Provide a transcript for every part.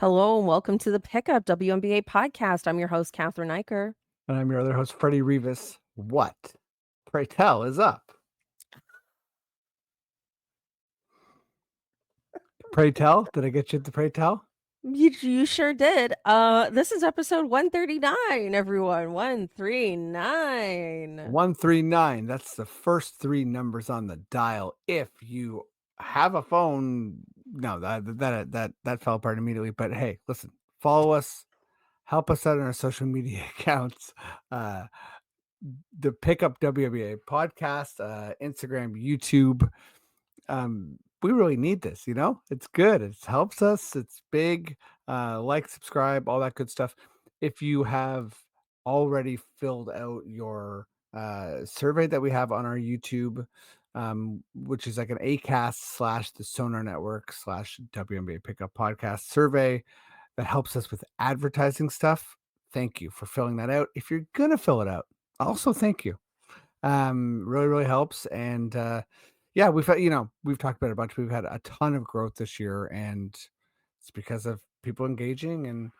Hello and welcome to the Pickup WNBA podcast. I'm your host, Cathryn Eicher. And I'm your other host, Freddie Rivas. What, pray tell, is up? Pray tell? Did I get you at the pray tell? You sure did. This is episode 139, everyone. 139. 139. That's the first three numbers on the dial. If you have a phone, no, that fell apart immediately. But hey, listen, follow us, help us out on our social media accounts. The Pickup WNBA podcast, Instagram, YouTube. We really need this, it's good. It helps us. It's big. Like, subscribe, all that good stuff. If you have already filled out your survey that we have on our YouTube, which is like an ACAST / the Sonar Network / WNBA Pickup Podcast survey that helps us with advertising stuff. Thank you for filling that out. If you're gonna fill it out, also thank you. Really, really helps. And yeah, we've talked about it a bunch. We've had a ton of growth this year, and it's because of people engaging and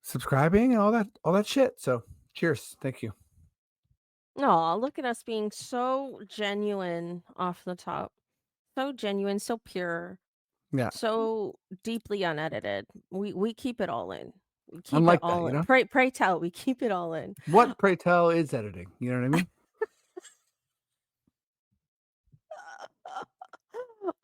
subscribing and all that shit. So cheers. Thank you. Aw, look at us being so genuine off the top. So genuine, so pure, Yeah. so deeply unedited. We keep it all in. We I'm keep it like that, all in. Pray tell, we keep it all in. What, pray tell, is editing? You know what I mean?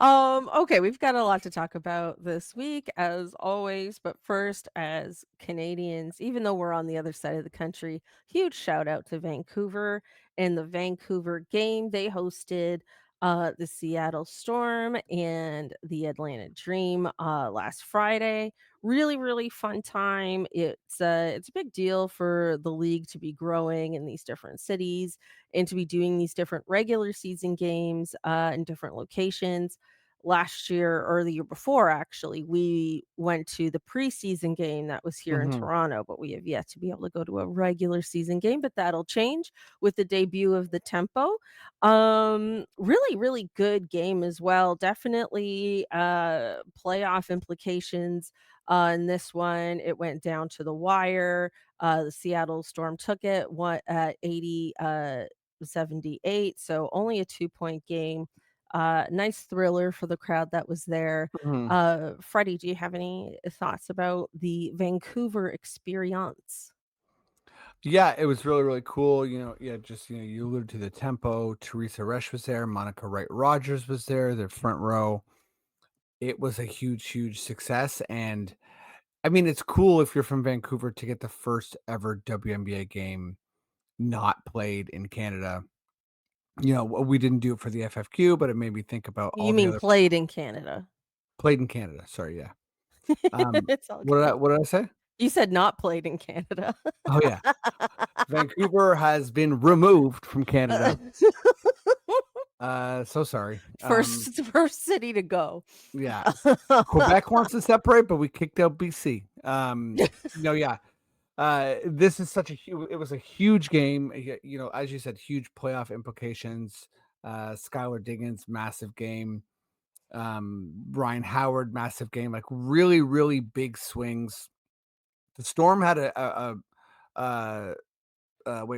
Okay, we've got a lot to talk about this week, as always. But first, as Canadians, even though we're on the other side of the country, huge shout out to Vancouver and the Vancouver game. They hosted the Seattle Storm and the Atlanta Dream last Friday. Really, really fun time. It's a big deal for the league to be growing in these different cities and to be doing these different regular season games in different locations. Last year or the year before, actually, we went to the preseason game that was here in Hmm. Toronto, but we have yet to be able to go to a regular season game. But that'll change with the debut of the Tempo. Really, really good game as well. Definitely playoff implications in this one. It went down to the wire. The Seattle Storm took it one at 80 78, so only a 2-point game. Nice thriller for the crowd that was there. Hmm. Freddie, do you have any thoughts about the Vancouver experience? Yeah, it was really, really cool. Yeah, just you alluded to the tempo. Teresa Resch was there, Monica Wright Rogers was there, the front row. It was a huge, huge success. And I mean, it's cool if you're from Vancouver to get the first ever WNBA game not played in Canada. We didn't do it for the FFQ, but it made me think about all You the mean other played in Canada? played in Canada. Sorry, yeah. It's all What did I good. what did I say? You said not played in Canada. Oh yeah. Vancouver has been removed from Canada. So sorry. First city to go. Yeah. Quebec wants to separate, but we kicked out BC. Yeah. This is such a huge. It was a huge game. As you said, huge playoff implications. Skylar Diggins, massive game. Ryan Howard, massive game. Like really, really big swings. The Storm had wait,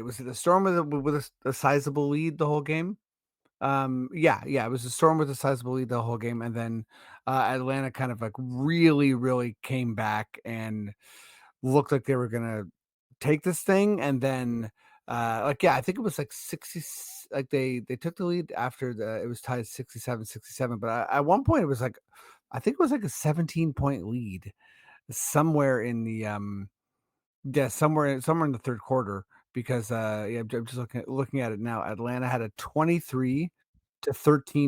was it the Storm with a sizable lead the whole game? Yeah, it was the Storm with a sizable lead the whole game, and then Atlanta kind of like really, really came back and looked like they were gonna take this thing. And then I think it was like 60, like they took the lead after it was tied 67-67. But at one point it was like, I think it was like a 17-point lead somewhere in the yeah, somewhere in the third quarter. Because yeah, I'm just looking at it now. Atlanta had a 23-13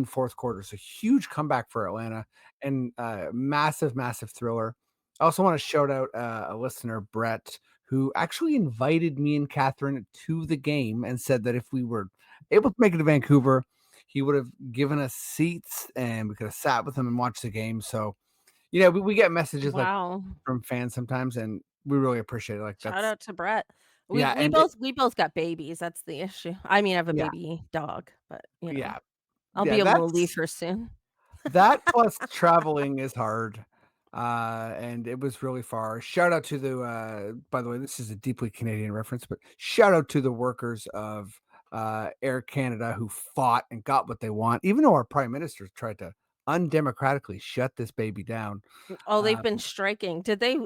fourth quarter. So huge comeback for Atlanta, and massive, massive thriller. I also want to shout out a listener, Brett, who actually invited me and Cathryn to the game and said that if we were able to make it to Vancouver, he would have given us seats and we could have sat with him and watched the game. So, we get messages like Wow. from fans sometimes, and we really appreciate it. Like Shout that's out to Brett. We yeah, we and it, both we both got babies, that's the issue. I mean, I have a yeah, baby dog, but, yeah, I'll yeah. be able to leave her soon. That plus traveling is hard. and it was really far. Shout out to the, by the way, this is a deeply Canadian reference, but shout out to the workers of Air Canada who fought and got what they want, even though our prime minister tried to undemocratically shut this baby down. Oh, they've Uh, been striking. Did they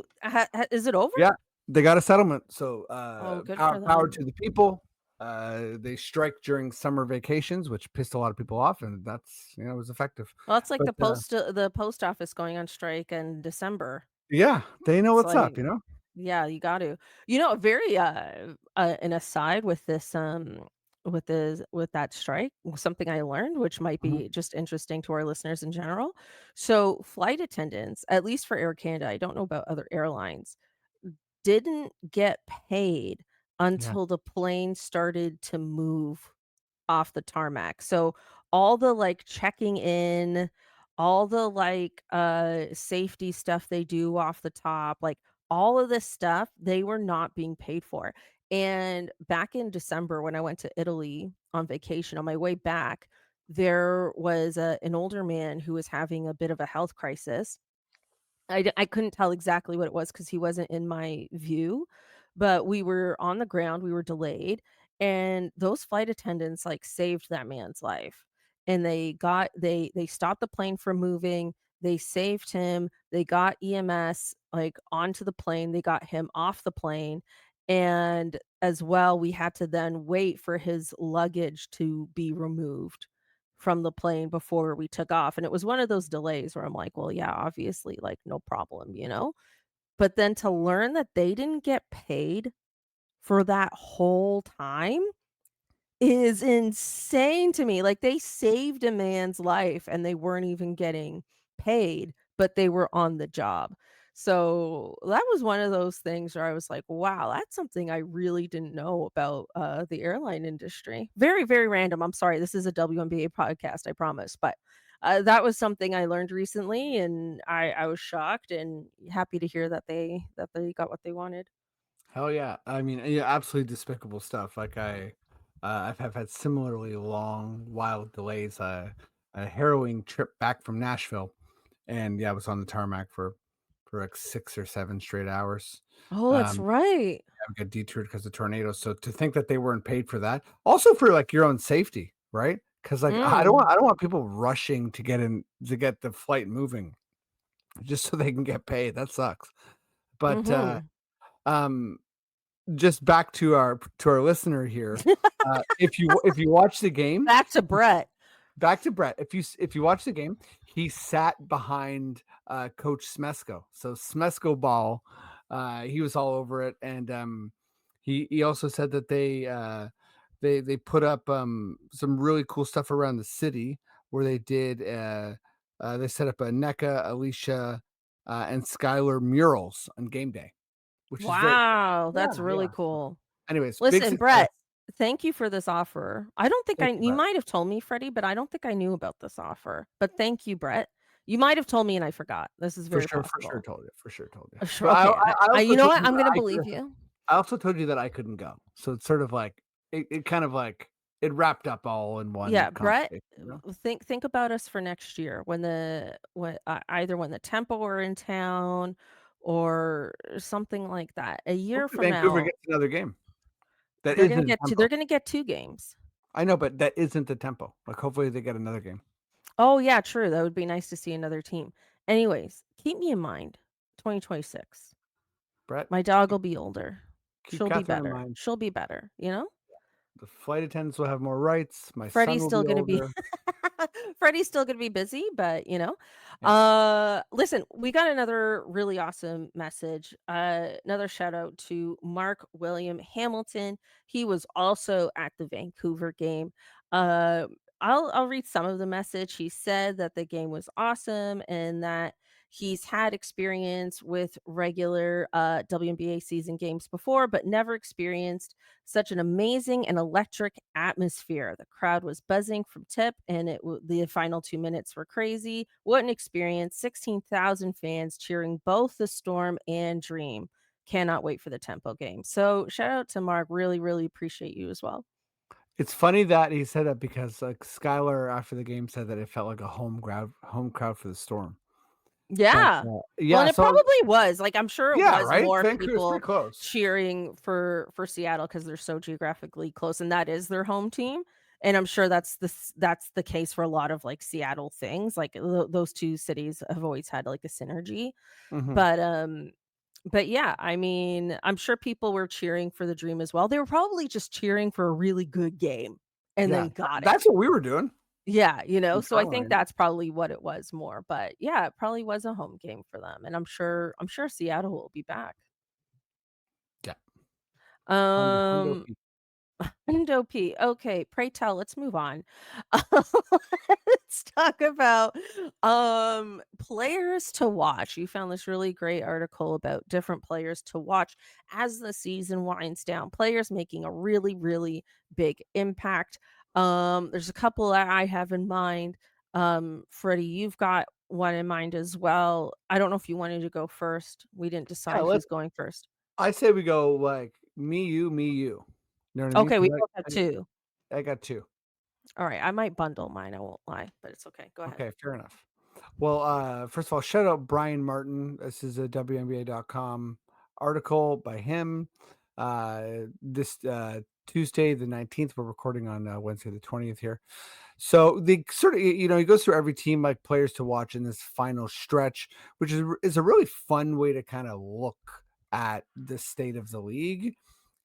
is it over? yeah, they got a settlement. So Oh, good power, for power them. to the people. They strike during summer vacations, which pissed a lot of people off, and that's it was effective. Well, it's like But the post office going on strike in December. yeah, they know It's what's up, like you know. yeah, you got to. A very, an aside with that strike, something I learned, which might Mhm. be just interesting to our listeners in general. So, flight attendants, at least for Air Canada, I don't know about other airlines, didn't get paid Yeah. until the plane started to move off the tarmac. So all the like checking in, all the like safety stuff they do off the top, like all of this stuff, they were not being paid for. And back in December when I went to Italy on vacation on my way back, there was an older man who was having a bit of a health crisis. I couldn't tell exactly what it was because he wasn't in my view, but we were on the ground, we were delayed, and those flight attendants, like, saved that man's life, and they stopped the plane from moving, they saved him, they got EMS, like, onto the plane, they got him off the plane, and as well, we had to then wait for his luggage to be removed from the plane before we took off, and it was one of those delays where I'm like, "Well, yeah, obviously, like, no problem," you know? But then to learn that they didn't get paid for that whole time is insane to me, like, they saved a man's life and they weren't even getting paid, but they were on the job. So, that was one of those things where I was like, "Wow, that's something I really didn't know about, the airline industry." Very, very random, I'm sorry, this is a WNBA podcast, I promise, but, that was something I learned recently, and I was shocked and happy to hear that they got what they wanted. Hell yeah. I mean, yeah, absolutely despicable stuff. Like I've had similarly long, wild delays. A harrowing trip back from Nashville, and yeah, I was on the tarmac for like 6 or 7 straight hours. Oh, that's Um, right. I got detoured because of tornadoes. So to think that they weren't paid for that, also for like your own safety, right? Because like Mm, I don't want people rushing to get in to get the flight moving just so they can get paid. That sucks. But mhm. um just back to our listener here, if you watch the game, Back to Brett. back to Brett, if you watch the game, he sat behind, Coach Smesko. So Smesko ball, he was all over it, and, he also said that they put up, some really cool stuff around the city where they set up a NECA, Alicia, and Skylar murals on game day, which is very cool. Wow, that's Yeah, really yeah. cool. Anyways, big Listen, success. Brett, thank you for this offer. I don't think Thank you, you Brett. might have told me, Freddie, but I don't think I knew about this offer. But thank you, Brett. You might have told me and I forgot. This is very For sure possible. told you, for sure told you. Sure, But okay, I I also you know told what? you I'm that gonna believe you. I also told you that I couldn't go. So it's sort of like it kind of like it wrapped up all in one Yeah, Brett, conversation, you know? think about us for next year when either when the Tempo are in town or something like that. A year Hopefully from Vancouver now, gets another game. That isn't a they're tempo. gonna get 2 games. I know, but that isn't the tempo. Like, hopefully they get another game. Oh, yeah, true, that would be nice to see another team. Anyways, keep me in mind, 2026. Brett, My dog keep will be older. keep She'll be Catherine in better. mind. She'll be better, you know? The flight attendants will have more rights. My son Freddie's will be still gonna be older. Freddie's still gonna be busy, but, Yeah. listen, we got another really awesome message. Another shout out to Mark William Hamilton. He was also at the Vancouver game. Uh, I'll read some of the message. He said that the game was awesome and that he's had experience with regular, WNBA season games before, but never experienced such an amazing and electric atmosphere. The crowd was buzzing from tip, and the final 2 minutes were crazy. What an experience! 16,000 fans cheering both the Storm and Dream. Cannot wait for the Tempo game. So shout out to Mark. Really, really appreciate you as well. It's funny that he said that because, like, Skylar after the game said that it felt like a home crowd for the Storm. But, Yeah. Well, and yeah, it so probably was, like, I'm sure it yeah, was right? more Vancouver's people pretty close. cheering for Seattle because 'cause they're so geographically close, and that is their home team, and I'm sure that's the case for a lot of, like, Seattle things, like, those 2 cities have always had, like, a synergy, Mhm. but, but yeah, I mean, I'm sure people were cheering for the dream as well. They were probably just cheering for a really good game and Yeah, then got it. that's what we were doing Yeah, so I think internally. that's probably what it was more, but yeah, it probably was a home game for them, and I'm sure Seattle will be back. Yeah. Hundo Um, P. Indo P. Okay, pray tell, let's move on. Let's talk about players to watch. You found this really great article about different players to watch as the season winds down. Players making a really, really big impact. There's a couple that I have in mind. Freddie, you've got one in mind as well. I don't know if you wanted to go first. We didn't Yeah, decide let's who's going first. I say we go, like, me, you, me, you. You know what I mean? Okay, we 'Cause both have two. I got 2. All right, I might bundle mine, I won't lie, but it's okay. Go ahead. Okay, fair enough. Well, first of all, shout out Brian Martin. This is a WNBA.com article by him. This Tuesday, the 19th, we're recording on Wednesday, the 20th here. So the sort of, he goes through every team, like players to watch in this final stretch, which is a really fun way to kind of look at the state of the league.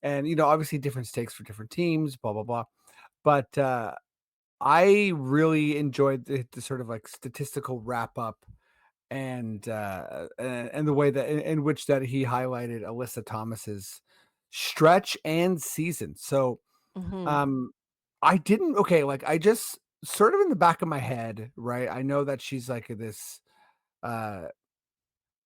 And, obviously different stakes for different teams, blah, blah, blah. But I really enjoyed the sort of like statistical wrap up and the way that in which that he highlighted Alyssa Thomas's stretch and season. So Mhm. um I didn't okay, like I just sort of in the back of my head, right? I know that she's like this uh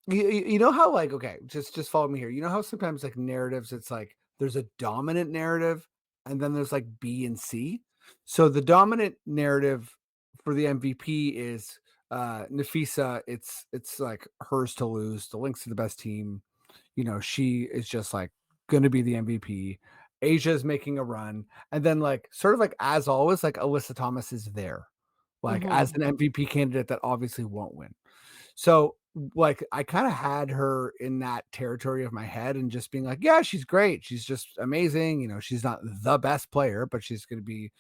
you know how like okay, just follow me here. You know how sometimes like narratives it's like there's a dominant narrative and then there's like B and C. So the dominant narrative for the MVP is Nafisa, it's like hers to lose. The Lynx are the best team. She is just like gonna be the MVP. Asia is making a run. And then like sort of like as always, like Alyssa Thomas is there, like as Mhm. an MVP candidate that obviously won't win. So, like, I kinda had her in that territory of my head and just being like, "Yeah, she's great. She's just amazing." She's not the best player, but she's gonna be,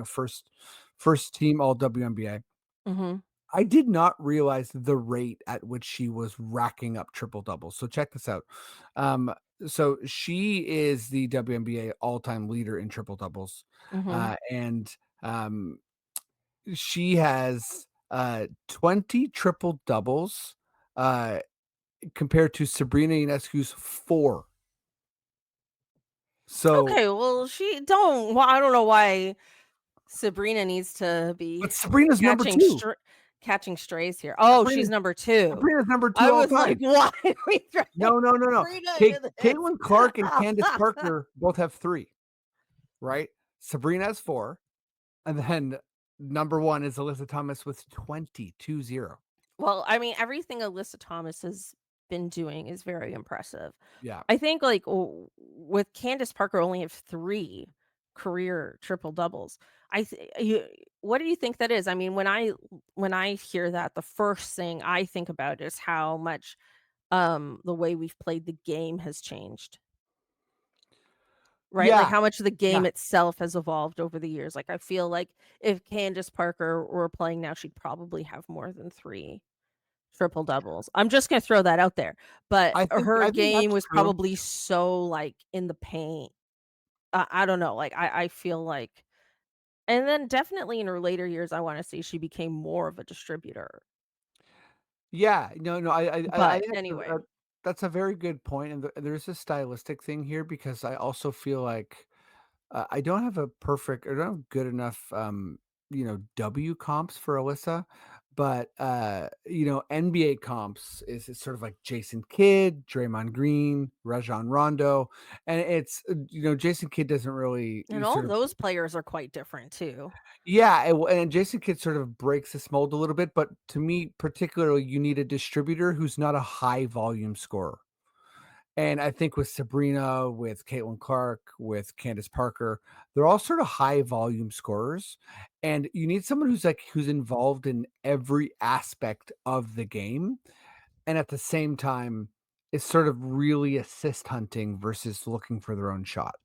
first team all WNBA. Mhm. I did not realize the rate at which she was racking up triple doubles. So check this out. Um, so she is the WNBA all-time leader in triple doubles. Mhm. And she has 20 triple doubles uh, compared to Sabrina Ionescu's 4. So, Okay, well, I don't know why Sabrina needs to be but Sabrina's number catching 2. catching strays here. Oh, she's Sabrina's number 2. Sabrina's number 2 I all was like, time. "Why are we throwing No, no, no, no. Sabrina into this?" Caitlin Clark and Candace Parker both have 3, right? Sabrina has 4, and then number 1 is Alyssa Thomas with 20. Well, I mean, everything Alyssa Thomas has been doing is very impressive. Yeah. I think, like, with Candace Parker only have 3 career triple doubles. What do you think that is? I mean, when I hear that, the first thing I think about is how much, the way we've played the game has changed, right? Like, Yeah, how much the game yeah. itself has evolved over the years. Like, I feel like if Candace Parker were playing now, she'd probably have more than 3 triple doubles. I'm just gonna throw that out there, but her I think game that's was true. probably so, like, in the paint. I don't know, like, I feel like and then definitely in her later years, I wanna say she became more of a distributor, Yeah, no, no, I but think anyway. that's a very good point, and there's a stylistic thing here because I also feel like I don't have a perfect or don't have good enough, W comps for Alyssa, but NBA comps is sort of like Jason Kidd, Draymond Green, Rajon Rondo, and it's Jason Kidd doesn't really And all sort of those players are quite different too. yeah, and Jason Kidd sort of breaks this mold a little bit, but to me, particularly, you need a distributor who's not a high volume scorer. And I think with Sabrina, with Caitlin Clark, with Candace Parker, they're all sort of high volume scorers. And you need someone who's involved in every aspect of the game. and at the same time is sort of really assist hunting versus looking for their own shot.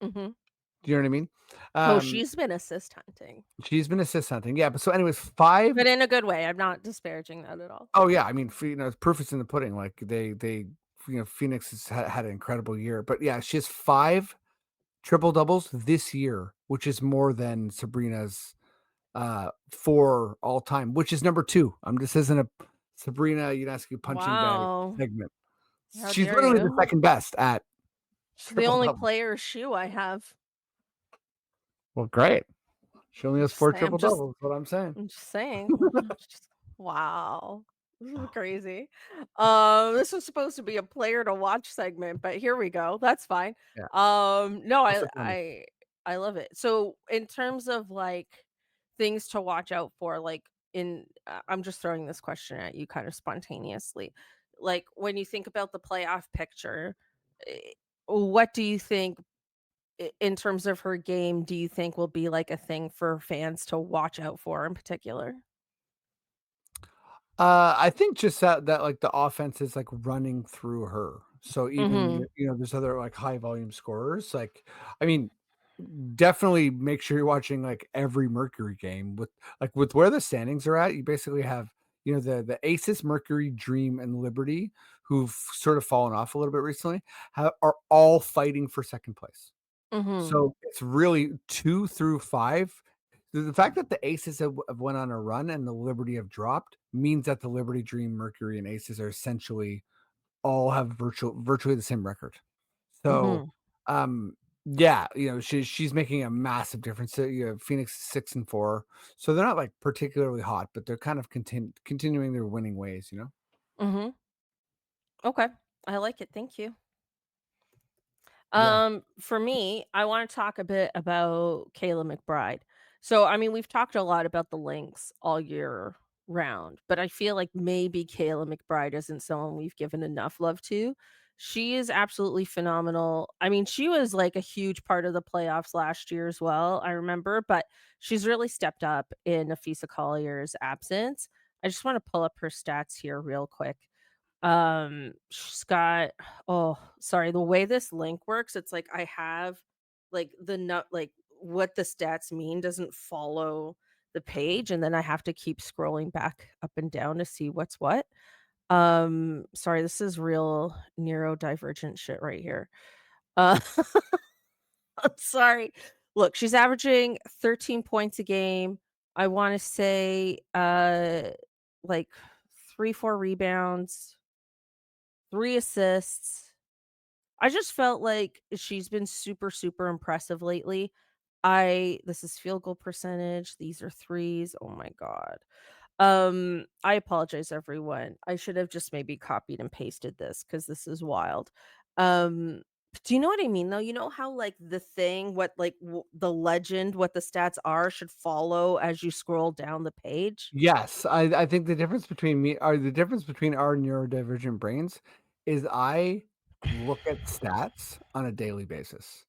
Mhm. Do you know what I mean? Oh, Um, she's been assist hunting, she's been assist hunting, yeah, but so anyways, 5. but in a good way. I'm not disparaging that at all. Oh, yeah, I mean, proof is in the pudding, like, Phoenix has had an incredible year, but yeah, she has 5 triple doubles this year, which is more than Sabrina's, 4 all time, which is number 2. This isn't a Sabrina Ionescu punching bag Wow. segment. How She's dare literally the you? 2nd best at She's the triple only doubles. player shoe I have. Well, great. She only I'm has just 4 saying triple doubles, is what I'm saying. I'm just saying. Just wow. This is crazy. This was supposed to be a player to watch segment, but here we go. That's fine. Yeah, No, perfect timing. I love it. So in terms of like things to watch out for, like I'm just throwing this question at you kind of spontaneously. Like when you think about the playoff picture, eh, what do you think in terms of her game, do you think will be like a thing for fans to watch out for in particular? I think just that, like, the offense is, like, running through her. So even, Mhm. there's other, like, high volume scorers, like, I mean, definitely make sure you're watching, like, every Mercury game with where the standings are at, you basically have, the Aces, Mercury, Dream, and Liberty, who've sort of fallen off a little bit recently, are all fighting for 2nd place. Mhm. So it's really 2 through 5. The fact that the Aces have went on a run and the Liberty have dropped means that the Liberty, Dream, Mercury, and Aces are essentially all have virtually the same record. So, Mhm. yeah, she's making a massive difference. So, Phoenix is 6-4, so they're not like particularly hot, but they're kind of continuing their winning ways. Mhm. Okay. I like it. Thank you. Yeah. For me, I want to talk a bit about Kayla McBride. So, I mean, we've talked a lot about the Lynx all year round, but I feel like maybe Kayla McBride isn't someone we've given enough love to. She is absolutely phenomenal. I mean, she was like a huge part of the playoffs last year as well, I remember, but she's really stepped up in Afisa Collier's absence. I just want to pull up her stats here real quick. She's got oh, sorry, the way this link works, it's like I have like the nut like what the stats mean doesn't follow the page, and then I have to keep scrolling back up and down to see what's what. Sorry, this is real neurodivergent shit right here. Uh, I'm sorry. Look, she's averaging 13 points a game. I wanna say, like 3, 4 rebounds, 3 assists. I just felt like she's been super, super impressive lately. I this is field goal percentage, these are threes, oh my god. I apologize, everyone. I should have just maybe copied and pasted this because this is wild. Um, do you know what I mean, though? You know how, like, the thing, what, like, the legend, what the stats are should follow as you scroll down the page? Yes, I think the difference between our neurodivergent brains is I look at stats on a daily basis.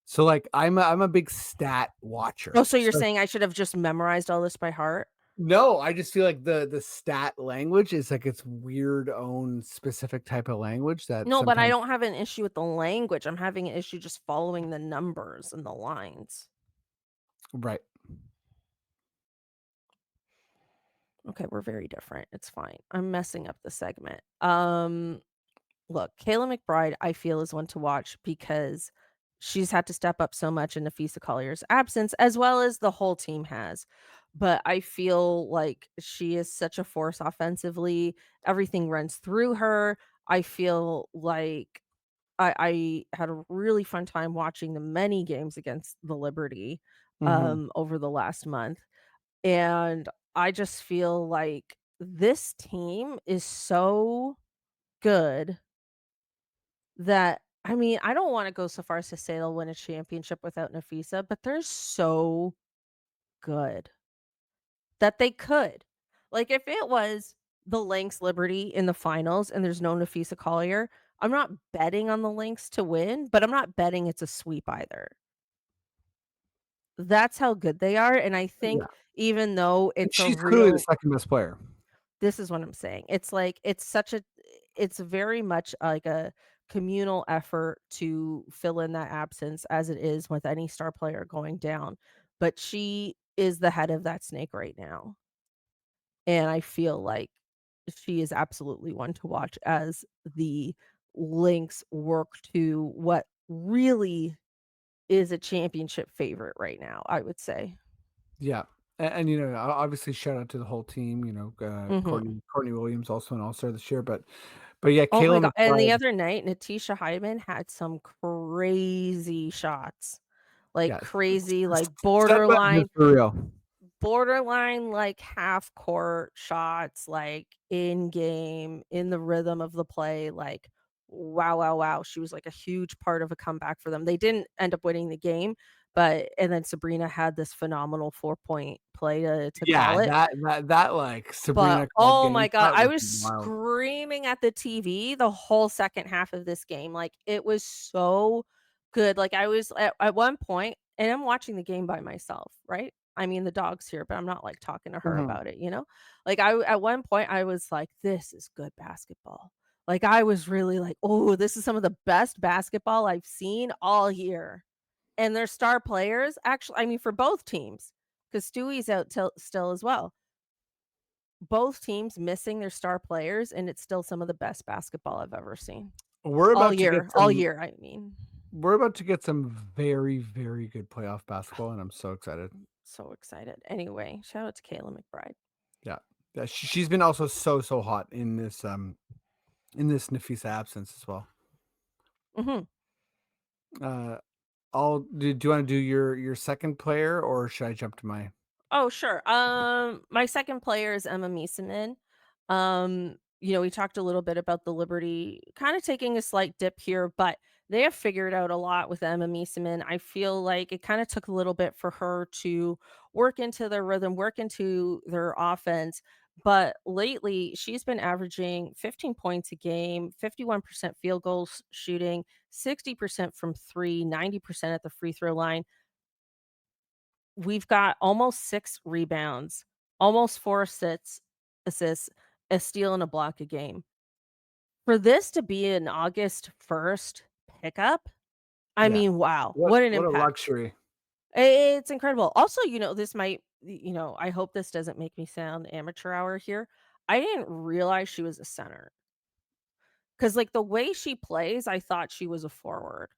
So, like, I'm a big stat Oh, watcher. so you're So saying I should have just memorized all this by heart? no, I just feel like the stat language is like its weird own specific type of language that No, but I sometimes. don't have an issue with the language, I'm having an issue just following the numbers and the lines. Right. Okay, we're very different, it's fine. I'm messing up the segment. Look, Kayla McBride, I feel, is one to watch because she's had to step up so much in Nafisa Collier's absence, as well as the whole team has. But I feel like she is such a force offensively. Everything runs through her. I feel like I had a really fun time watching the many games against the Liberty Mhm. over the last month. And I just feel like this team is so good that I mean, I don't wanna go so far as to say they'll win a championship without Nafisa, but they're so good that they could. Like, if it was the Lynx Liberty in the finals and there's no Nafisa Collier, I'm not betting on the Lynx to win, but I'm not betting it's a sweep either. That's how good they are, and I think Yeah. even though And it's a she's clearly the real 2nd best player. This is what I'm saying. It's like it's very much like a communal effort to fill in that absence as it is with any star player going down, but she is the head of that snake right now, and I feel like she is absolutely one to watch as the Lynx work to what really is a championship favorite right now, I would say. Yeah. And, obviously shout out to the whole team, Mhm. Courtney Williams also an all-star this year, but yeah, Oh my Kayla god, and the McBride, other night, Natisha Hyman had some crazy shots, like, yes, crazy, like, set buttons borderline for real. borderline, like, half court shots, like, in game, in the rhythm of the play, like, wow, wow, wow, she was, like, a huge part of a comeback for them. They didn't end up winning the game, but and then Sabrina had this phenomenal four-point play to call Yeah, it. like, But, Sabrina called oh game, my god, that I was was wild. screaming at the TV the whole second half of this game, like, it was so good, like, I was at one point and I'm watching the game by myself, right? I mean, the dog's here, but I'm not, like, talking to her Mhm. about it, you know? Like, at one point, I was like, "This is good basketball." Like, I was really like, "Oh, this is some of the best basketball I've seen all year." And their star players actually I mean, for both teams, because Stewie's out till still as well. Both teams missing their star players, and it's still some of the best basketball I've ever seen. We're about to get All some year, I mean. we're about to get some very, very good playoff basketball, and I'm so excited. So excited. Anyway, shout out to Kayla McBride. Yeah. Yeah, she's been also so, so hot in this Nafisa absence as well. Mhm. Uh, do you wanna do your 2nd player, or should I jump to my Oh, sure. My second player is Emma Meesamen. We talked a little bit about the Liberty kind of taking a slight dip here, but they have figured out a lot with Emma Meesamen. I feel like it kind of took a little bit for her to work into their rhythm, work into their offense. But lately, she's been averaging 15 points a game, 51% field goals shooting, 60% from three, 90% at the free throw line. We've got almost 6 rebounds, almost 4 assists, a steal, and a block a game. For this to be an August 1st pickup, I Yeah. mean, wow, what an What a impact. luxury. It's incredible. Also, this might I hope this doesn't make me sound amateur hour here. I didn't realize she was a center because, like, the way she plays, I thought she was a forward.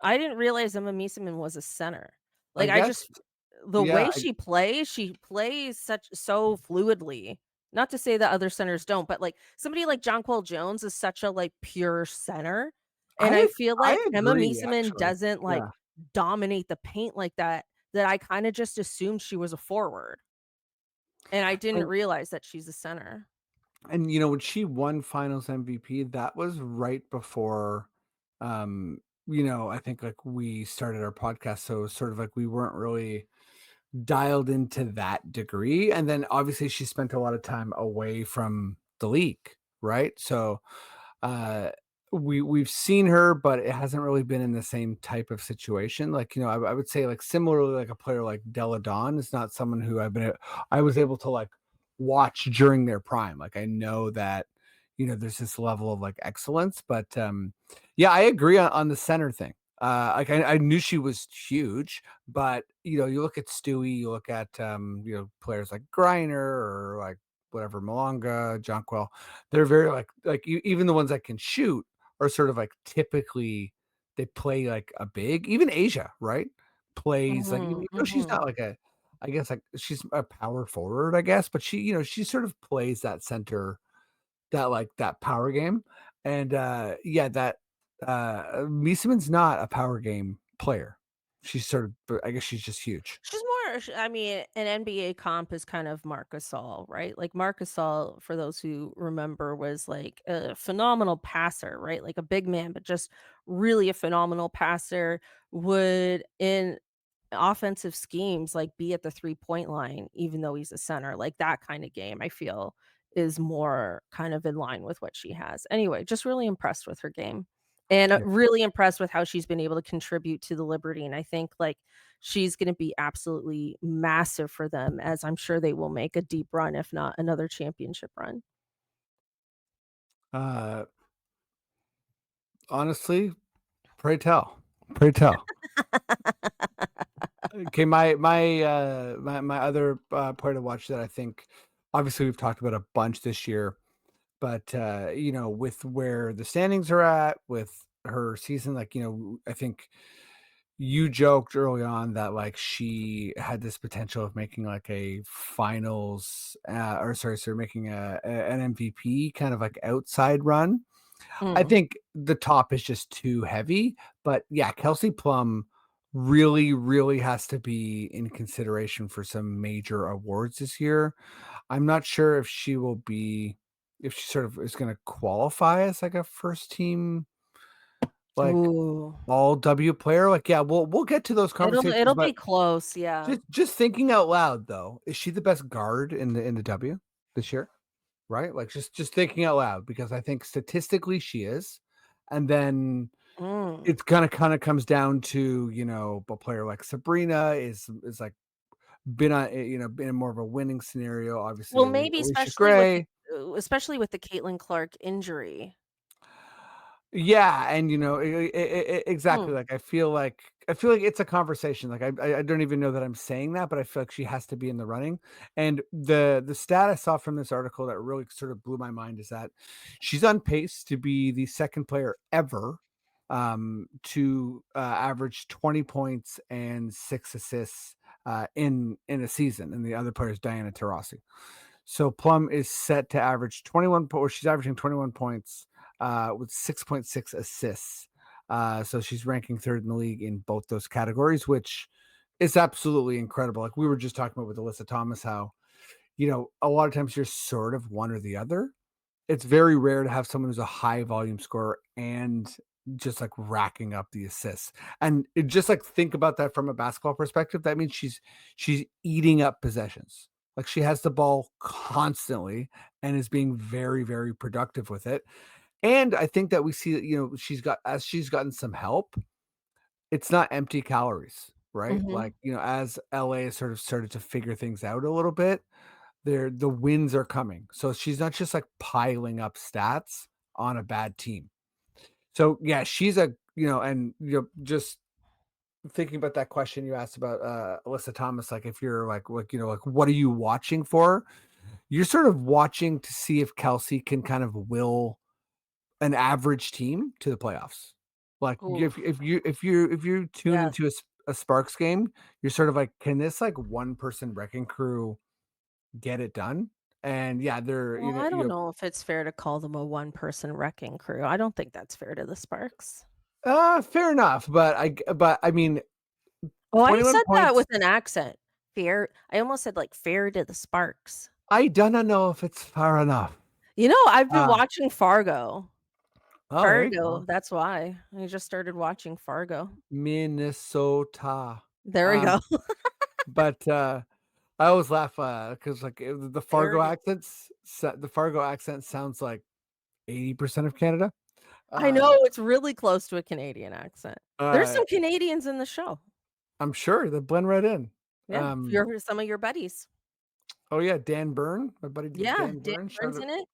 I didn't realize Emma Meeseman was a center. I Like, I guess just the yeah, way she plays so fluidly. Not to say that other centers don't, but, like, somebody like Jonquel Jones is such a, like, pure center, and I feel like I Emma agree, Meeseman actually. doesn't, like, Yeah. dominate the paint like that, that I kinda just assumed she was a forward, and I didn't And realize that she's a center. when she won Finals MVP, that was right before, I think, like, we started our podcast, so it was sort of like we weren't really dialed into that degree, and then, obviously, she spent a lot of time away from the league, right? So, uh, we've seen her, but it hasn't really been in the same type of situation. Like, I would say, like, similarly, like a player like Della Dawn is not someone who I was able to, like, watch during their prime. Like, I know that, there's this level of, like, excellence, but, yeah, I agree on the center thing. Like, I knew she was huge, but, you look at Stewie, you look at, players like Griner or, like, whatever, Malonga, Jonquel, they're very, even the ones that can shoot are sort of, like, typically they play like a big. Even Asia, right? Plays, like, even Mhm, though she's not mhm. like I guess, like, she's a power forward, I guess, but she sort of plays that center, that power game, and, yeah, Meesman's not a power game player. She's sort of I guess she's just huge. She's more sh I mean, an NBA comp is kind of Marc Gasol, right? Like, Marc Gasol, for those who remember, was, like, a phenomenal passer, right? Like, a big man, but just really a phenomenal passer, would, in offensive schemes, like, be at the three-point line, even though he's a center. Like, that kinda game, I feel, is more kind of in line with what she has. Anyway, just really impressed with her game. And, Yeah. really impressed with how she's been able to contribute to the Liberty, and I think, like, she's gonna be absolutely massive for them, as I'm sure they will make a deep run, if not another championship run. Uh, honestly, pray tell. Pray tell. Okay, my other, part to watch that I think obviously we've talked about a bunch this year, but, with where the standings are at, with her season, like, I think you joked early on that, like, she had this potential of making, like, a finals, or sorry, making an MVP kind of, like, outside run. I Mm. think the top is just too heavy, but yeah, Kelsey Plum really, really has to be in consideration for some major awards this year. I'm not sure if she sort of is gonna qualify as like a first team, like Ooh. all W player. Like, yeah, we'll get to those conversations, It'll but be close, yeah. just thinking out loud though, is she the best guard in the W this year? Right? Like just thinking out loud because I think statistically she is. And then Mm. it's gonna kinda comes down to, a player like Sabrina is like been on, been in more of a winning scenario, Well, obviously maybe Alicia Gray. especially with the Caitlin Clark injury. Yeah, and, exactly, Mm. like, I feel like it's a conversation, like, I don't even know that I'm saying that, but I feel like she has to be in the running, and the stat I saw from this article that really sort of blew my mind is that she's on pace to be the 2nd player ever, to, average 20 points and 6 assists, in a season, and the other player is Diana Taurasi. So Plum is set to average 21 po or she's averaging 21 points, with 6.6 assists. So she's ranking 3rd in the league in both those categories, which is absolutely incredible. Like we were just talking about with Alyssa Thomas, how, a lot of times you're sort of one or the other. It's very rare to have someone who's a high volume scorer and just like racking up the assists. And just like think about that from a basketball perspective. That means she's eating up possessions. Like she has the ball constantly and is being very, very productive with it. And I think that we see that, she's gotten some help, it's not empty calories, right? Mhm. Like, as LA has sort of started to figure things out a little bit, the wins are coming. So she's not just like piling up stats on a bad team. So yeah, she's and just thinking about that question you asked about Alyssa Thomas, like if you're like what are you watching for? You're sort of watching to see if Kelsey can kind of will an average team to the playoffs. Like if Oof. if you tune Yes. into a Sparks game, you're sort of like, can this like one person wrecking crew get it done? And yeah, they're Well, I don't know if it's fair to call them a one-person wrecking crew. I don't think that's fair to the Sparks. fair enough, but I mean, Oh, I 21 said that points. with an accent. Fair I almost said, like, fair to the Sparks. I do not know if it's far enough. I've been Uh, watching Fargo. oh, there you Fargo, go. Oh. that's why. I just started watching Fargo. Minnesota. There we Um, go. but I always laugh because like Fargo. The Fargo accent sounds like 80% of Canada. I know, Uh, it's really close to a Canadian accent. There's uh, some Canadians in the show. I'm sure they blend right in. Yeah, Um, your some of your buddies. oh yeah, Dan Byrne, my buddy Yeah, Dan Dan Byrne. Burns in it.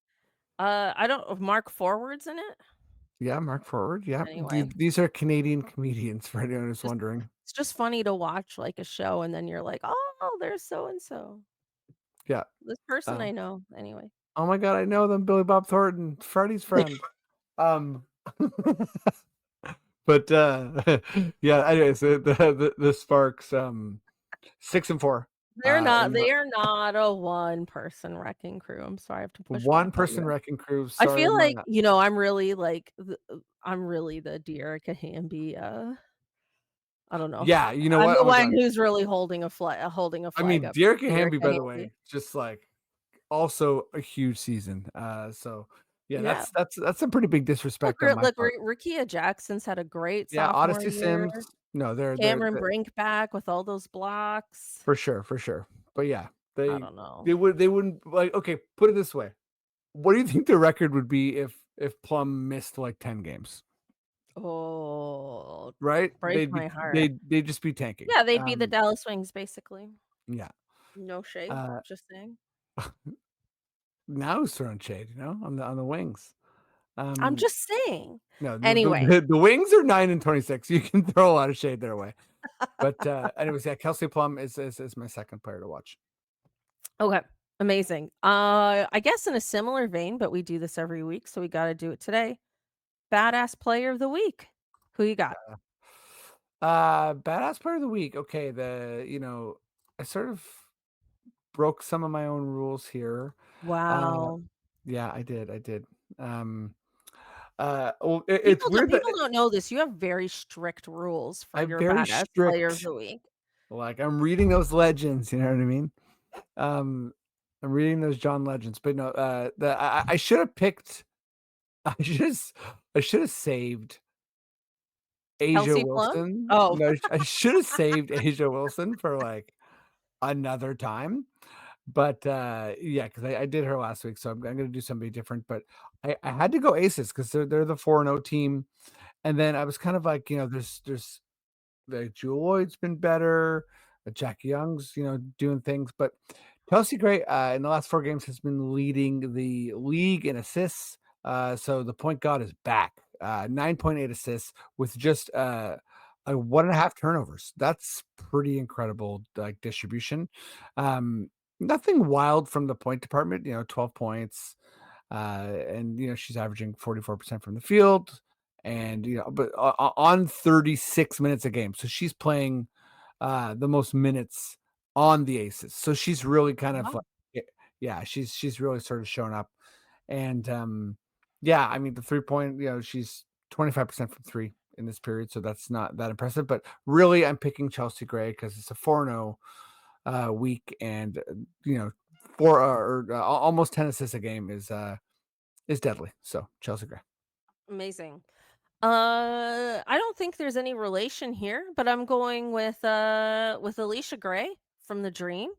I don't Mark Forward's in it? Yeah, Mark Forward. Yeah, Anyway, these are Canadian comedians for anyone who's just wondering. it's just funny to watch, like, a show and then you're like, "Oh, there's so and so. Yeah. This person Uh, I know." Anyway. oh my god, I know them. Billy Bob Thornton, Freddie's friend. Um, but yeah. Anyways, the Sparks 6-4. In the They are not a one-person wrecking crew. I'm sorry, I have to push back one on you person there. wrecking crew. I Sorry, feel like, Matt. I'm really, like, I'm really the Dearica Hamby, I don't know. Yeah, you know I'm what? the Oh my one god. who's really holding a I flag mean, up for Derek Hamby, Dearica by the Hamby. way, just like also a huge season. So yeah, Yeah. that's some pretty big disrespect on my Look, part. Rickea Jackson's had a great Yeah, sophomore Odyssey year. Sims. No, Cameron Brink back with all those blocks. for sure, for sure. But yeah, I they don't know. they wouldn't like, okay, put it this way. What do you think the record would be if Plum missed like 10 games? Oh, right? break my heart. They'd just be tanking. Yeah, they'd be the Dallas Wings, basically. Yeah. No shade, Uh, just saying. now who's throwing shade, on the Wings? I'm Um, just saying. no, Anyway, the Wings are 9-26. You can throw a lot of shade their way. But, anyways, yeah, Kelsey Plum is my second player to watch. okay, amazing. I guess in a similar vein, but we do this every week, so we gotta do it today. Badass player of the week. Who you got? Badass player of the week. Okay, I sort of broke some of my own rules here. Uh, Wow. yeah, I did. Um, well, it's People don't weird that people don't know this. You have very strict rules for I'm your very badass player of strict. the week. Like, I'm reading those legends, you know what I mean? Um, I'm reading those John Legends, but no, I should have picked I just I should have saved Asia Kelsey Plum? Wilson. Oh, No, I should have saved Asia Wilson for, like, another time, but, yeah, 'cause I did her last week, so I'm gonna do somebody different, but I had to go Aces because 'cause they're the 4-0 team, and then I was kind of like, there's like, Jewel Lloyd's been better, Jackie Young's, doing things, but Kelsey Gray, in the last 4 games has been leading the league in assists, so the point guard is back, 9.8 assists with just, 1.5 turnovers. That's pretty incredible, like, distribution. Um, Nothing wild from the point department, 12 points, and, she's averaging 44% from the field and, but on 36 minutes a game. So she's playing, the most minutes on the Aces. So she's really kind of wow. like, yeah, she's really sort of shown up. And yeah, I mean the 3 point, she's 25% from three in this period, so that's not that impressive. But really, I'm picking Chelsea Gray because it's a 4-0 week, and four or almost 10 assists a game is deadly. So Chelsea Gray. Amazing. I don't think there's any relation here, but I'm going with Alicia Gray from The Dream.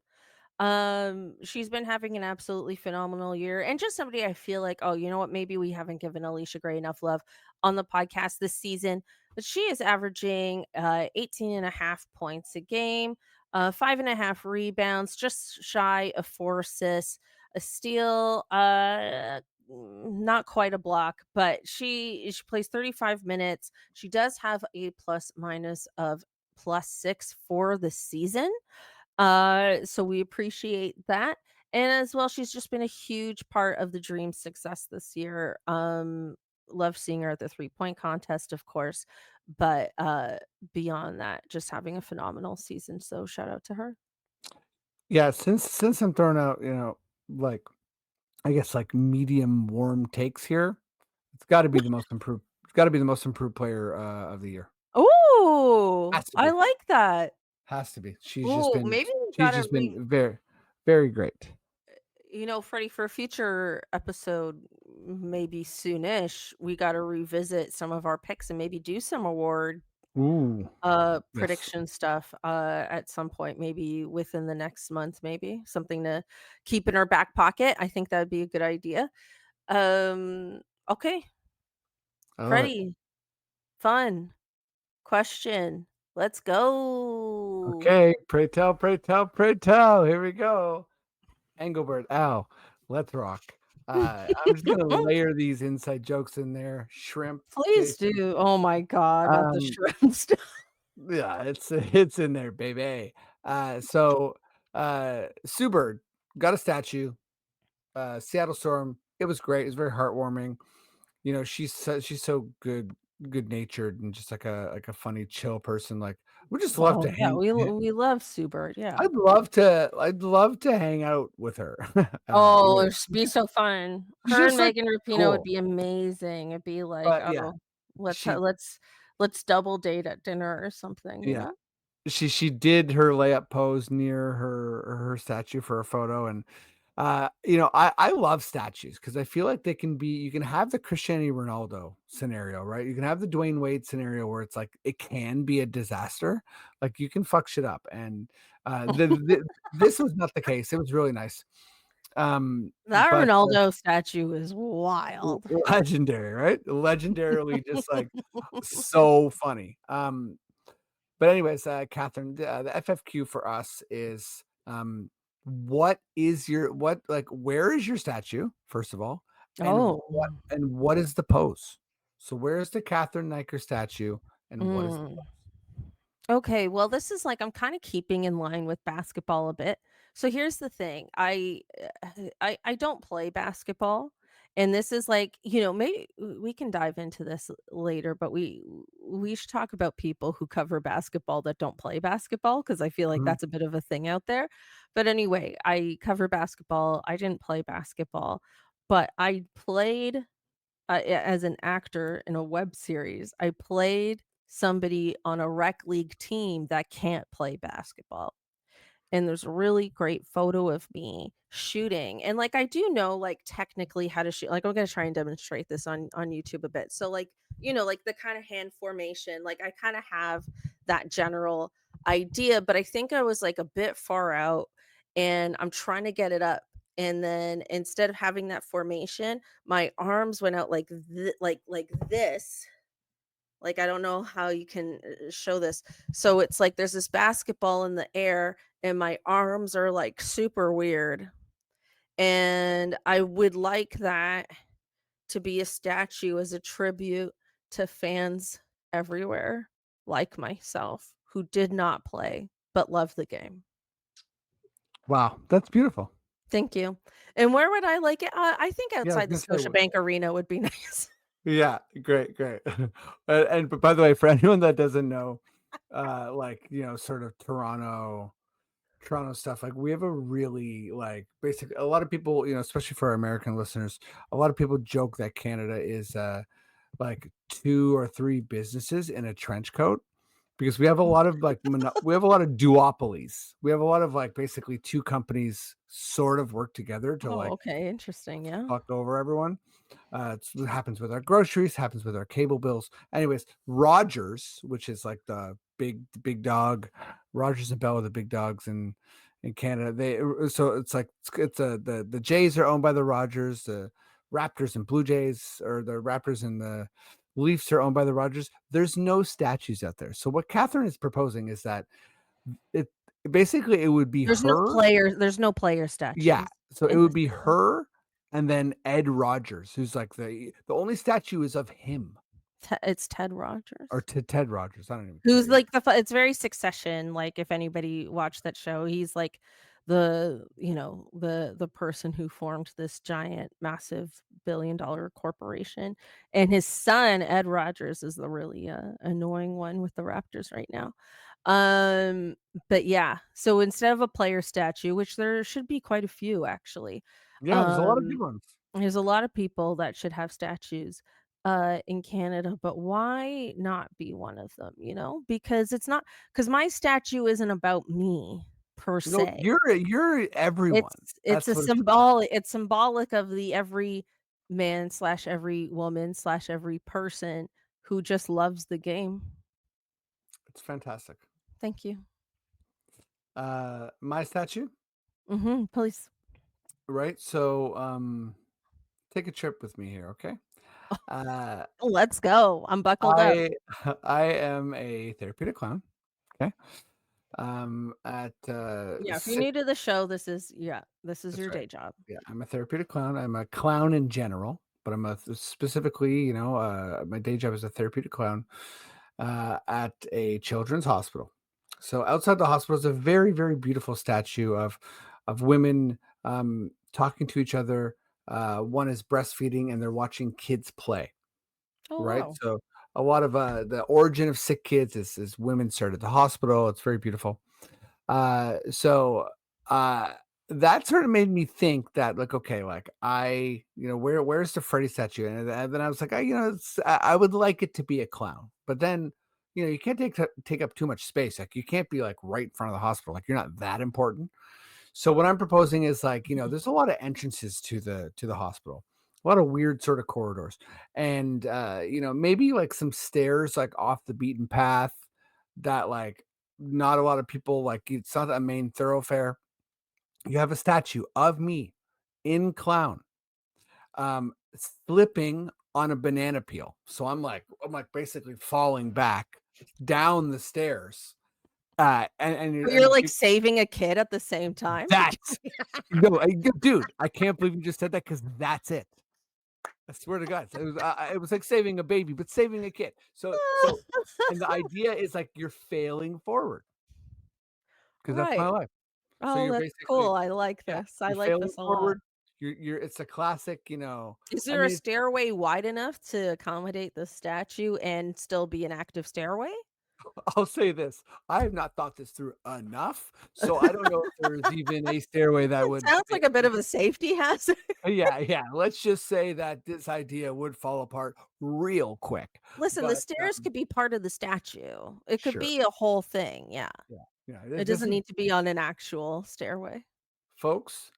She's been having an absolutely phenomenal year and just somebody I feel like, oh, you know what? Maybe we haven't given Alicia Gray enough love on the podcast this season, but she is averaging 18 and a half points a game, 5.5 rebounds, just shy of 4 assists, a steal, not quite a block, but she plays 35 minutes. She does have a plus minus of +6 for the season, so we appreciate that. And as well, she's just been a huge part of the Dream success this year. Love seeing her at the 3-point contest, of course, but beyond that, just having a phenomenal season. So shout out to her. Yeah, since I'm throwing out, like I guess like medium warm takes here, it's got to be the most improved. It's got to be the most improved player of the year. Oh, Has to I be. like that. Has to be. Oh, maybe we She's gotta just been very very great. Freddie, for a future episode, maybe soonish, we gotta revisit some of our picks and maybe do some award Ooh, yes. prediction stuff, at some point, maybe within the next month, maybe. Something to keep in our back pocket. I think that'd be a good idea. Okay, I love it. Freddie, fun question. Let's go. Okay, pray tell, pray tell, pray tell. Here we go. Engelbert, ow, let's rock. I'm just gonna layer these inside jokes in there. Shrimp, Please Jason. do. Oh my god, not the Um, shrimp stuff. yeah, it's in there, baby. So Sue Bird got a statue. Seattle Storm. It was great. It was very heartwarming. She's so good natured and just like a funny, chill person. Like we just love Oh, to yeah, hang. we love Sue Bird, yeah. I'd love to hang out with her. Oh, it'd be so fun. She's Her and just like Megan Rapinoe would cool. be amazing. It'd be like, But yeah, "Oh, let's ha she let's double date at dinner or something," you yeah. know? She did her layup pose near her statue for a photo, and, I love statues because I feel like they can be you can have the Cristiano Ronaldo scenario, right? You can have the Dwayne Wade scenario where it's like, it can be a disaster, like, you can fuck shit up, and, this was not the case, it was really nice. That But Ronaldo statue is l wild. legendary, right? Legendarily just, like, so funny. But anyways, Catherine, the FFQ for us is, where is your statue, first of all, Oh. and what is the pose? So where is the Catherine Niker statue, and what is the Mm. Okay, well, this is like I'm kind of keeping in line with basketball a bit. So here's the thing. I don't play basketball. And this is like, maybe we can dive into this later, but we should talk about people who cover basketball that don't play basketball because I feel like Mhm. that's a bit of a thing out there. But anyway, I cover basketball. I didn't play basketball, but I played as an actor in a web series. I played somebody on a rec league team that can't play basketball. And there's a really great photo of me shooting. And like I do know like technically how to shoot. Like I'm gonna try and demonstrate this on YouTube a bit. So like, like the kind of hand formation, like I kind of have that general idea, but I think I was like a bit far out and I'm trying to get it up. And then instead of having that formation, my arms went out like this. Like I don't know how you can show this. So it's like there's this basketball in the air and my arms are like super weird. And I would like that to be a statue as a tribute to fans everywhere like myself who did not play but love the game. Wow, that's beautiful. Thank you. And where would I like it? I think Yeah, I was outside the gonna say what Scotiabank Arena would be nice. yeah, great, great. And but by the way, for anyone that doesn't know, like, sort of Toronto stuff, like, we have a really, like, basic a lot of people, especially for our American listeners, a lot of people joke that Canada is, like, 2 or 3 businesses in a trench coat because we have a lot of, like, we have a lot of duopolies. We have a lot of, like, basically 2 companies sort of work together to, Oh, like, okay, interesting, yeah. fuck over everyone. It happens with our groceries, happens with our cable bills. Anyways, Rogers, which is like the big dog, Rogers and Bell are the big dogs in Canada. So it's like the Jays are owned by the Rogers, the Raptors and Blue Jays, or the Raptors and the Leafs are owned by the Rogers. There's no statues out there. So what Catherine is proposing is that it basically it would be her. There's no player Yeah, statues so it in would this be city. her and then Ed Rogers, who's like the only statue is of him It's Ted or Rogers. Ted Rogers, I don't even care, Who's yeah. like it's very Succession, like, if anybody watched that show, he's like the person who formed this giant, massive billion-dollar corporation, and his son, Ed Rogers, is the really, annoying one with the Raptors right now. Um, but yeah, so instead of a player statue, which there should be quite a few actually, Yeah, there's a lot of um good ones. there's a lot of people that should have statues, in Canada, but why not be one of them, you know? Because it's not because my statue isn't about me per No, se. you're It's everyone. it's That's a what it should be. symbolic of the every man slash every woman slash every person who just loves the game. It's fantastic. Thank you. My statue, Mhm, please. right? So, take a trip with me here, okay? Uh, Let's go. I'm buckled up. I I am a therapeutic clown, okay? At, Yeah, if you're 6 new to the show, this is That's your right. day job. Yeah, I'm a therapeutic clown. I'm a clown in general, but I'm a specifically, my day job is a therapeutic clown at a children's hospital. So outside the hospital is a very, very beautiful statue of women talking to each other. One is breastfeeding, and they're watching kids play. Oh, Right. wow. So a lot of the origin of sick kids is women started the hospital. It's very beautiful. So, uh, that sort of made me think that, like, okay, like, where's the Freddy statue? And then I was like, I would like it to be a clown, but then, you can't take up too much space. Like, you can't be like right in front of the hospital. Like, you're not that important. So what I'm proposing is, like, there's a lot of entrances to the hospital, a lot of weird sort of corridors, and maybe like some stairs like off the beaten path that, like, not a lot of people, like, it's not a main thoroughfare. You have a statue of me in clown, slipping on a banana peel. So I'm like basically falling back down the stairs. You're, And like, saving a kid at the same time? that's no, dude, I can't believe you just said that because that's it. I swear to God, it was like saving a baby, but saving a kid. And the idea is like you're failing forward because that's my Right. life. So Oh, you're that's basically cool, I like yeah, this, I you're like failing this a lot. forward. You're it's a classic, Is I there a mean, stairway wide enough to accommodate the statue and still be an active stairway? I'll say this, I have not thought this through enough, so I don't know if there's even a stairway that It would sounds fit. like a bit of a safety hazard. Yeah, yeah, let's just say that this idea would fall apart real quick, Listen, the but, stairs could be part of the statue. It could sure, be a whole thing, yeah. yeah, yeah, It this doesn't is need to be on an actual stairway. folks,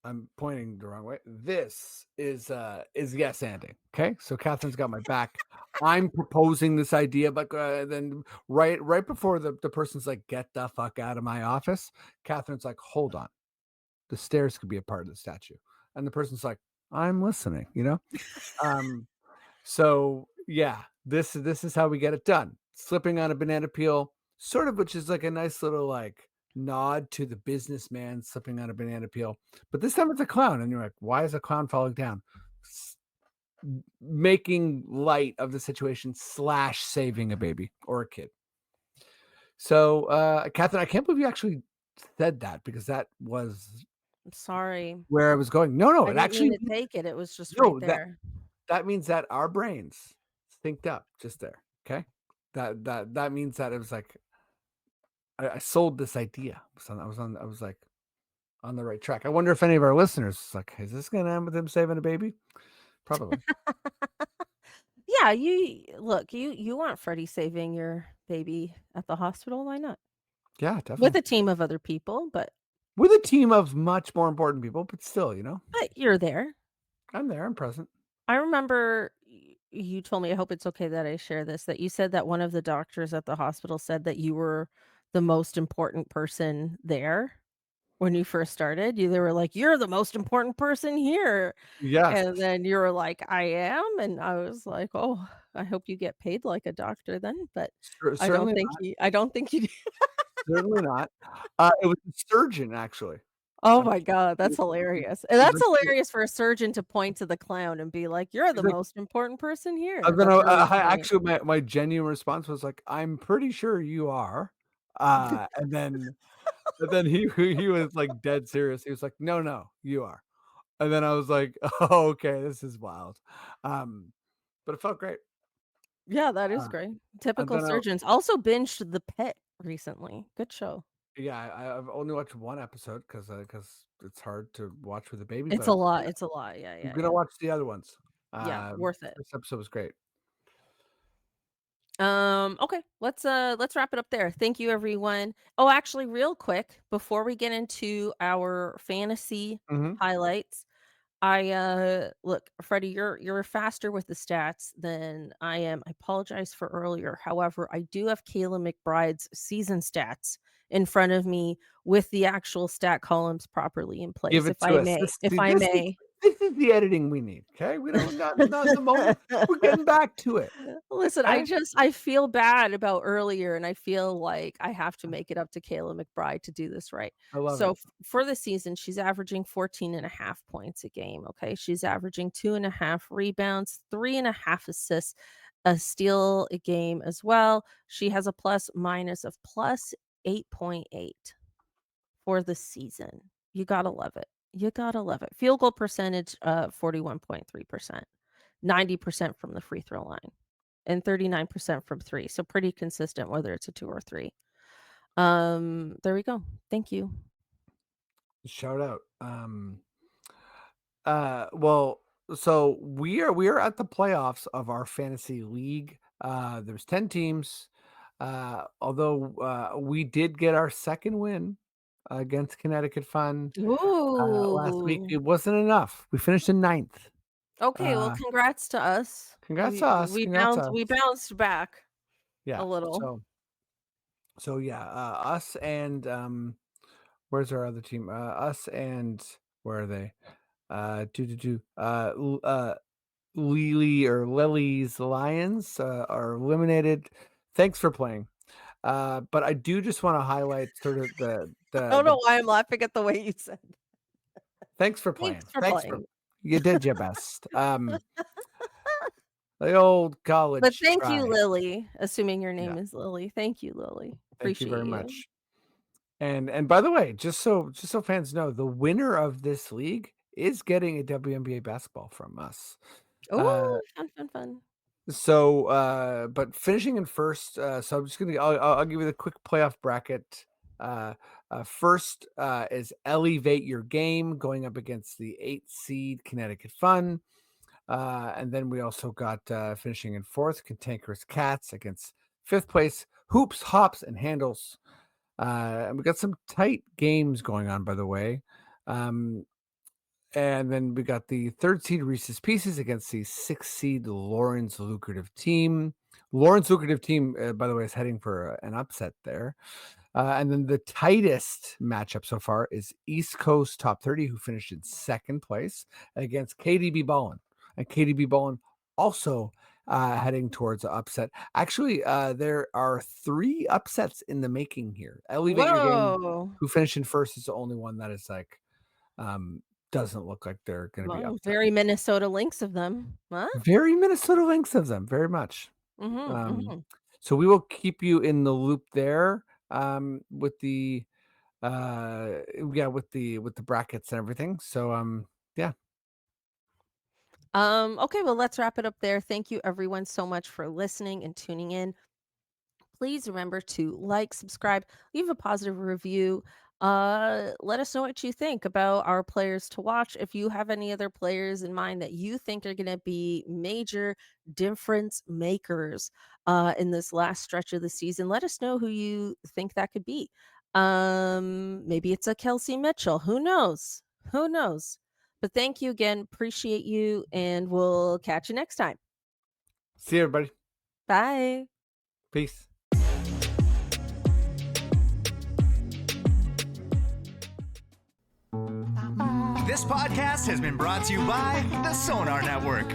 I'm pointing the wrong way, this is yes anding, okay? So Catherine's got my back. I'm proposing this idea, but, then right before the person's like, "Get the fuck out of my office," Catherine's like, "Hold on, the stairs could be a part of the statue," and the person's like, "I'm listening," you know? Um So, yeah, this is how we get it done. Slipping on a banana peel, sort of which is like a nice little, like, nod to the businessman slipping on a banana peel, but this time it's a clown, and you're like, "Why is a clown falling down?" S Making light of the situation slash saving a baby or a kid. So, Catherine, I can't believe you actually said that because that was I'm sorry. where I was going. No, no, I it didn't mean actually to take it, it was just right no, there. that means that our brains synced up just there, okay? That means that it was like I sold this idea. I was, like, on the right track. I wonder if any of our listeners is like, "Is this gonna end with him saving a baby?" Probably. Yeah, you want Freddie saving your baby at the hospital, why not? Yeah, With definitely. a team of other people, With a team of much more important people, but still, but you're there. I'm there, I'm present. I remember you told me, I hope it's okay that I share this, that you said that one of the doctors at the hospital said that you were the most important person there when you first started. They were like, "You're the most important person here." Yes. And then you were like, "I am?" And I was like, "Oh, I hope you get paid like a doctor then," but Certainly not, I don't think you do. certainly not. It was a surgeon, actually. Oh I'm my god, that's he hilarious. And he was that's like hilarious for a surgeon to point to the clown and be like, "You're he's the like most important person here." and then That's really I funny. actually my genuine response was like, "I'm pretty sure you are." And then he was, like, dead serious. He was like, "No, no, you are." And then I was like, "Oh, okay, this is wild." Um, but it felt great. Yeah, that is Uh, great. and Typical then I surgeons. Also binged The Pit recently. Good show. yeah, I've only watched 1 episode because it's hard to watch with a baby, It's but a lot, it's a lot. Yeah, I'm yeah, gonna yeah. watch the other ones. Yeah, worth it. First episode was great. Okay, let's wrap it up there. Thank you everyone. Oh, actually real quick before we get into our fantasy Mhm. highlights, look, Freddie, you're faster with the stats than I am. I apologize for earlier. However, I do have Kayla McBride's season stats in front of me with the actual stat columns properly in Give place, it to us. if I may. This is the editing we need, okay? We don't not in the moment. We're getting back to it, Listen, okay? I feel bad about earlier, and I feel like I have to make it up to Kayla McBride to do this right. I love So, it. for the season, she's averaging 14.5 points a game, okay? She's averaging 2.5 rebounds, 3.5 assists, a steal a game as well. She has a plus minus of plus 8.8 for the season. You gotta love it. You gotta love it. Field goal percentage, 41.3%, 90% from the free throw line and 39% from 3, so pretty consistent whether it's a 2 or 3. There we go. Thank you. Shout out. Well, so we are at the playoffs of our fantasy league. There's 10 teams. Although we did get our second win against Connecticut Fun last week, Ooh. it wasn't enough. We finished in ninth. Okay, well, Uh, congrats to us. congrats to us. Congrats to We us. bounced back a Yeah. little. So yeah, us and where's our other team? Us and Where are they? Lily or Lily's Lions are eliminated. Thanks for playing. But I do just want to highlight sort of I don't the know why I'm laughing at the way you said, thanks for "Thanks playing. for Thanks for playing." you did your best. The old But college thank you, try. Lily, assuming your Yeah, name is Lily. Thank you, Lily. thank you Appreciate very you. much. And by the way, just so fans know, the winner of this league is getting a WNBA basketball from us. Uh, Oh, fun, fun, fun. but finishing in first, so I'm just gonna I'll give you the quick playoff bracket. Uh, First is Elevate Your Game going up against the 8 seed Connecticut Fun. And then we also got finishing in fourth, Cantankerous Cats against fifth place, Hoops, Hops, and Handles. And we got some tight games going on, by the way. And then we got the third seed Reese's Pieces against the sixth seed Lawrence Lucrative Team. Lawrence Lucrative Team, by the way, is heading for an upset there. And then the tightest matchup so far is East Coast Top 30, who finished in second place against KDB Ballin. And KDB Ballin also heading towards an upset. Actually, there are 3 upsets in the making here. Elevate Your Game, Whoa. who finished in first, is the only one that is like um, doesn't look like they're going to be Well, upset. very Minnesota Lynx of them. Huh? Very Minnesota Lynx of them, very much. Mhm, Um, mhm. so we will keep you in the loop there with the with the brackets and everything. So yeah. Okay, well, let's wrap it up there. Thank you everyone so much for listening and tuning in. Please remember to like, subscribe, leave a positive review. Let us know what you think about our players to watch. If you have any other players in mind that you think are going to be major difference makers in this last stretch of the season, let us know who you think that could be. Maybe it's a Kelsey Mitchell. Who knows? Who knows? But thank you again. Appreciate you, and we'll catch you next time. See you, everybody. Bye. Peace. This podcast has been brought to you by the Sonar Network.